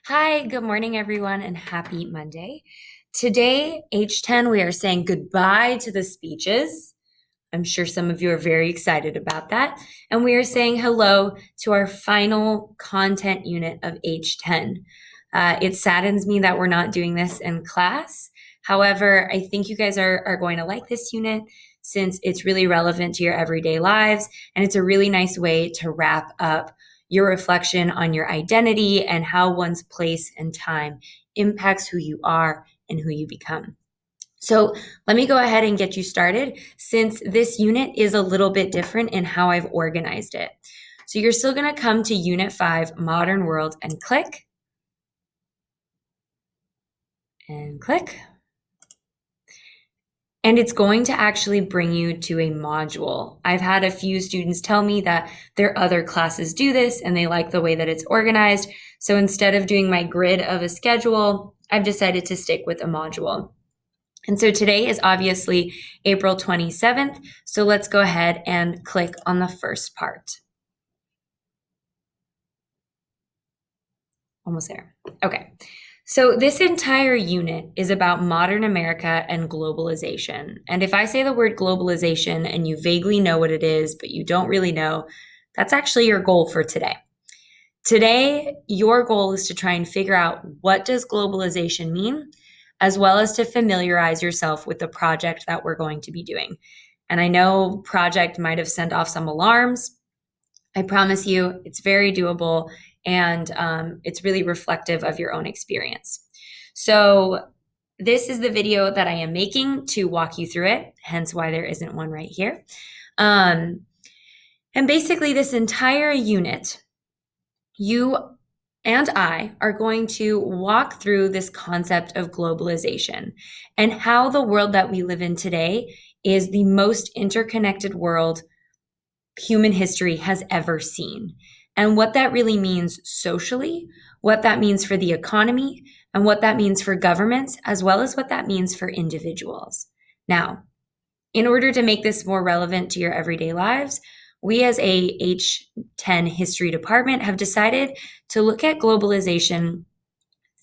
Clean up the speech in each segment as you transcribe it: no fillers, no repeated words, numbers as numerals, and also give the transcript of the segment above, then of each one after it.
Hi, good morning, everyone, and happy Monday. Today, H10, we are saying goodbye to the speeches. I'm sure some of you are very excited about that. And we are saying hello to our final content unit of H10. It saddens me that we're not doing this in class. However, I think you guys are going to like this unit since it's really relevant to your everyday lives. And it's a really nice way to wrap up your reflection on your identity and how one's place and time impacts who you are and who you become. So let me go ahead and get you started since this unit is a little bit different in how I've organized it. So you're still going to come to Unit 5, Modern World, and click. And click. And it's going to actually bring you to a module. I've had a few students tell me that their other classes do this and they like the way that it's organized. So instead of doing my grid of a schedule, I've decided to stick with a module. And so today is obviously April 27th. So let's go ahead and click on the first part. Almost there. Okay. So this entire unit is about modern America and globalization. And if I say the word globalization and you vaguely know what it is, but you don't really know, that's actually your goal for today. Today, your goal is to try and figure out what does globalization mean, as well as to familiarize yourself with the project that we're going to be doing. And I know project might have sent off some alarms. I promise you it's very doable and it's really reflective of your own experience. So this is the video that I am making to walk you through it, hence why there isn't one right here. And basically this entire unit, you and I are going to walk through this concept of globalization and how the world that we live in today is the most interconnected world human history has ever seen, and what that really means socially, what that means for the economy, and what that means for governments, as well as what that means for individuals. Now, in order to make this more relevant to your everyday lives, we as a H10 history department have decided to look at globalization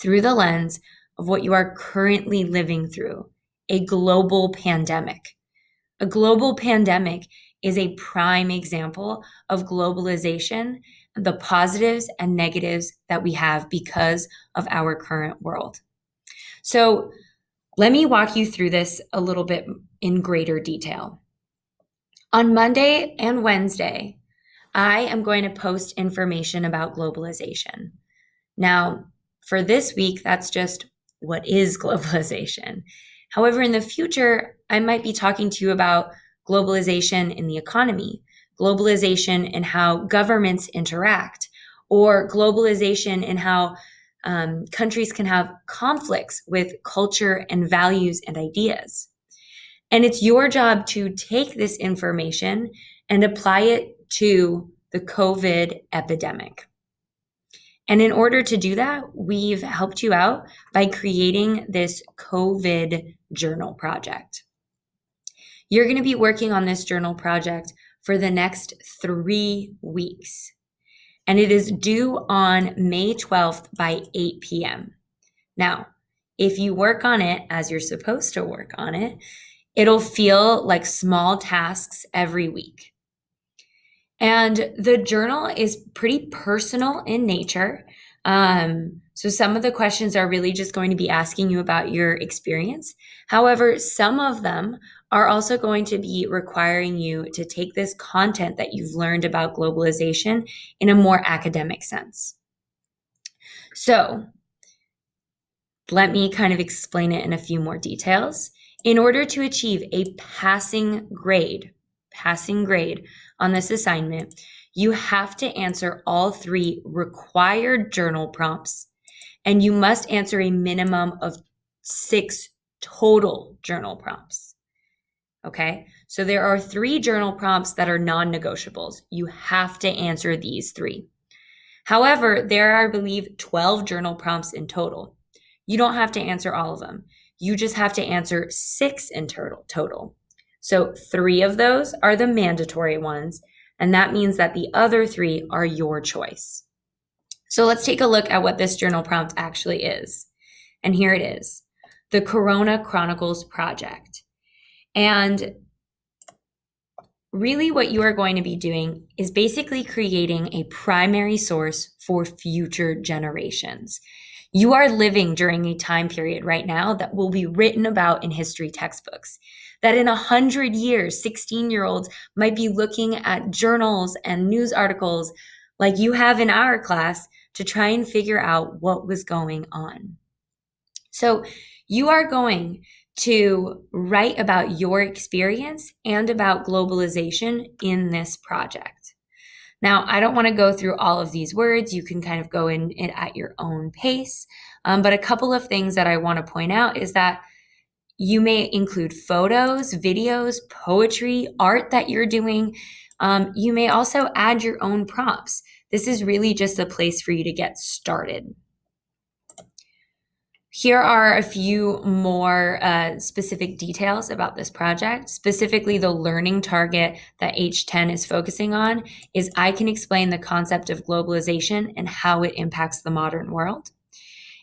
through the lens of what you are currently living through, a global pandemic. A global pandemic is a prime example of globalization, the positives and negatives that we have because of our current world. So let me walk you through this a little bit in greater detail. On Monday and Wednesday, I am going to post information about globalization. Now, for this week, that's just what is globalization. However, in the future, I might be talking to you about globalization in the economy, globalization in how governments interact, or globalization in how countries can have conflicts with culture and values and ideas. And it's your job to take this information and apply it to the COVID epidemic. And in order to do that, we've helped you out by creating this COVID journal project. You're going to be working on this journal project for the next 3 weeks. And it is due on May 12th by 8 p.m. Now, if you work on it as you're supposed to work on it, it'll feel like small tasks every week. And the journal is pretty personal in nature. So some of the questions are really just going to be asking you about your experience. However, some of them are also going to be requiring you to take this content that you've learned about globalization in a more academic sense. So let me kind of explain it in a few more details. In order to achieve a passing grade on this assignment, you have to answer all 3 required journal prompts, and you must answer a minimum of 6 total journal prompts. Okay, so there are 3 journal prompts that are non-negotiables. You have to answer these 3. However, there are, I believe, 12 journal prompts in total. You don't have to answer all of them. You just have to answer 6 in total. So 3 of those are the mandatory ones, and that means that the other 3 are your choice. So let's take a look at what this journal prompt actually is. And here it is, the Corona Chronicles Project. And really what you are going to be doing is basically creating a primary source for future generations. You are living during a time period right now that will be written about in history textbooks. That in 100 years, 16-year-olds might be looking at journals and news articles like you have in our class to try and figure out what was going on. So you are going to write about your experience and about globalization in this project. Now, I don't want to go through all of these words. You can kind of go in it at your own pace. But a couple of things that I want to point out is that you may include photos, videos, poetry, art that you're doing. You may also add your own prompts. This is really just a place for you to get started. Here are a few more specific details about this project. Specifically, the learning target that H10 is focusing on is I can explain the concept of globalization and how it impacts the modern world.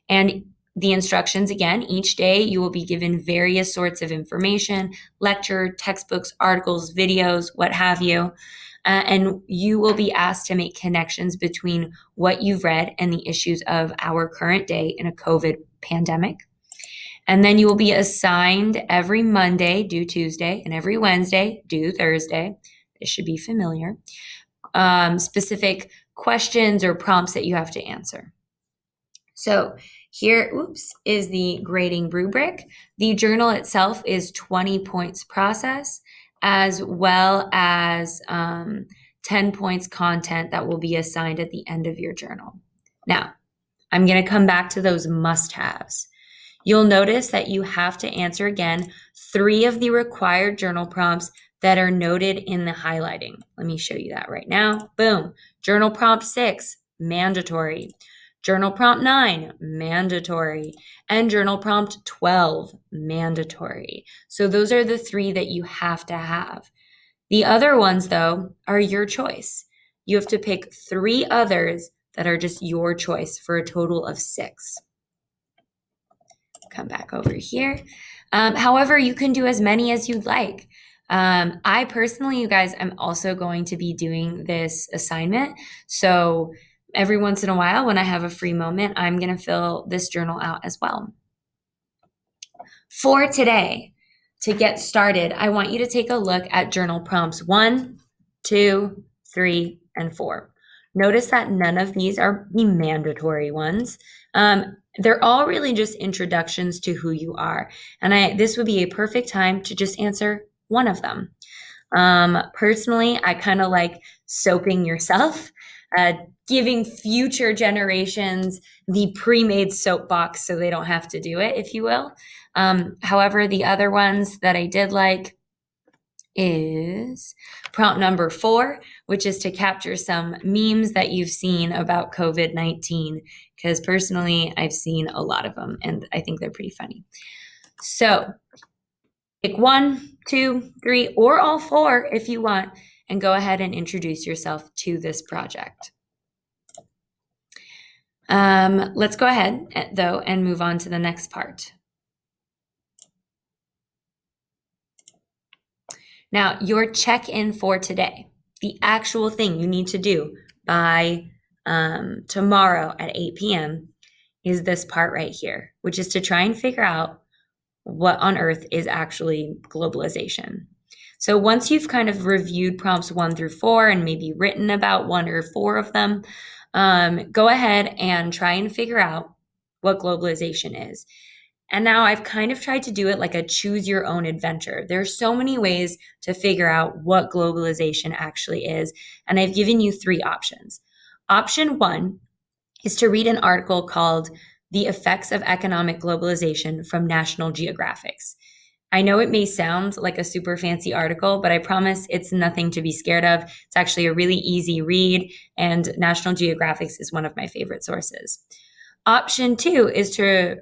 And the instructions, again, each day you will be given various sorts of information, lecture, textbooks, articles, videos, what have you. And you will be asked to make connections between what you've read and the issues of our current day in a COVID pandemic. And then you will be assigned every Monday, due Tuesday, and every Wednesday, due Thursday. This should be familiar. Specific questions or prompts that you have to answer. So here, is the grading rubric. The journal itself is 20 points process, as well as 10 points content that will be assigned at the end of your journal. Now, I'm going to come back to those must-haves. You'll notice that you have to answer again 3 of the required journal prompts that are noted in the highlighting. Let me show you that right now. Boom. Journal prompt 6, mandatory. Journal prompt 9, mandatory. And journal prompt 12, mandatory. So those are the 3 that you have to have. The other ones, though, are your choice. You have to pick 3 others that are just your choice for a total of 6. Come back over here. However, you can do as many as you'd like. I personally, you guys, I'm also going to be doing this assignment. So every once in a while, when I have a free moment, I'm going to fill this journal out as well. For today, to get started, I want you to take a look at journal prompts 1, 2, 3, and 4. Notice that none of these are the mandatory ones. They're all really just introductions to who you are. And this would be a perfect time to just answer one of them. Personally, I kind of like soaping yourself, giving future generations the pre-made soapbox so they don't have to do it, if you will. However, the other ones that I did like is prompt number 4, which is to capture some memes that you've seen about COVID-19, because personally, I've seen a lot of them, and I think they're pretty funny. So pick 1, 2, 3, or all 4 if you want, and go ahead and introduce yourself to this project. Let's go ahead, though, and move on to the next part. Now, your check-in for today, the actual thing you need to do by tomorrow at 8 p.m. is this part right here, which is to try and figure out what on earth is actually globalization. So once you've kind of reviewed prompts 1 through 4 and maybe written about 1 or 4 of them, go ahead and try and figure out what globalization is. And now I've kind of tried to do it like a choose your own adventure. There's so many ways to figure out what globalization actually is. And I've given you 3 options. Option 1 is to read an article called The Effects of Economic Globalization from National Geographic's. I know it may sound like a super fancy article, but I promise it's nothing to be scared of. It's actually a really easy read, and National Geographic's is one of my favorite sources. Option 2 is to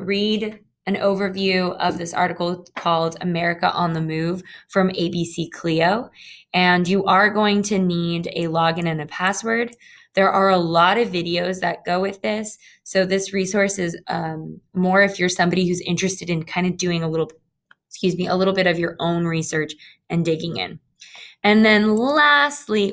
read an overview of this article called America on the Move from ABC Clio. And you are going to need a login and a password. There are a lot of videos that go with this. So this resource is more if you're somebody who's interested in kind of doing a little bit of your own research and digging in. And then lastly,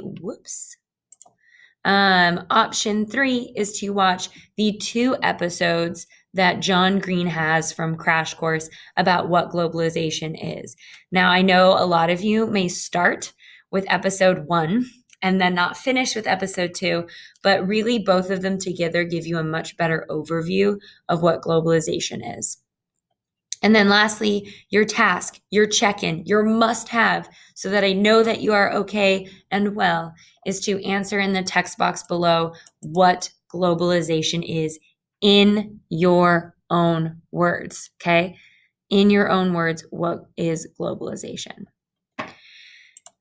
option 3 is to watch the 2 episodes that John Green has from Crash Course about what globalization is. Now, I know a lot of you may start with episode 1 and then not finish with episode 2, but really both of them together give you a much better overview of what globalization is. And then lastly, your task, your check-in, your must-have, so that I know that you are okay and well, is to answer in the text box below what globalization is in your own words, okay? In your own words, what is globalization?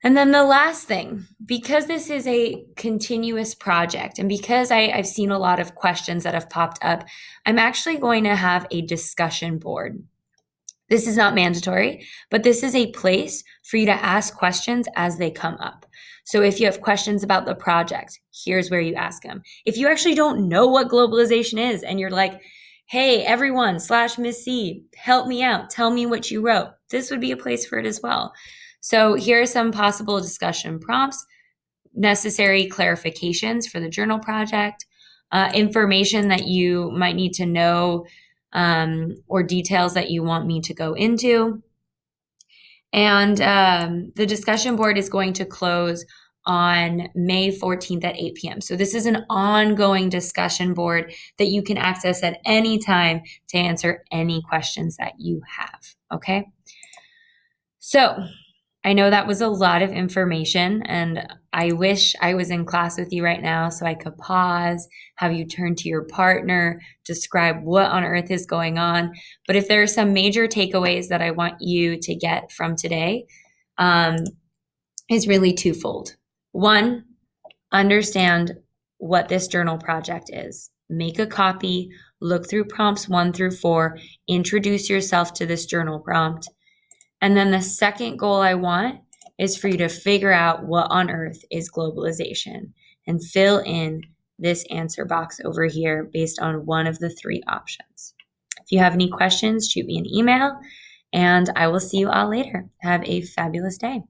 And then the last thing, because this is a continuous project and because I've seen a lot of questions that have popped up, I'm actually going to have a discussion board. This is not mandatory, but this is a place for you to ask questions as they come up. So if you have questions about the project, here's where you ask them. If you actually don't know what globalization is and you're like, hey, everyone / Miss C, help me out. Tell me what you wrote. This would be a place for it as well. So here are some possible discussion prompts, necessary clarifications for the journal project, information that you might need to know, or details that you want me to go into. And the discussion board is going to close on May 14th at 8 p.m. So this is an ongoing discussion board that you can access at any time to answer any questions that you have, okay? So I know that was a lot of information, and I wish I was in class with you right now so I could pause, have you turn to your partner, describe what on earth is going on. But if there are some major takeaways that I want you to get from today, is really twofold. 1, understand what this journal project is. Make a copy, look through prompts 1 through 4, introduce yourself to this journal prompt. And then the second goal I want is for you to figure out what on earth is globalization and fill in this answer box over here based on one of the 3 options. If you have any questions, shoot me an email, and I will see you all later. Have a fabulous day.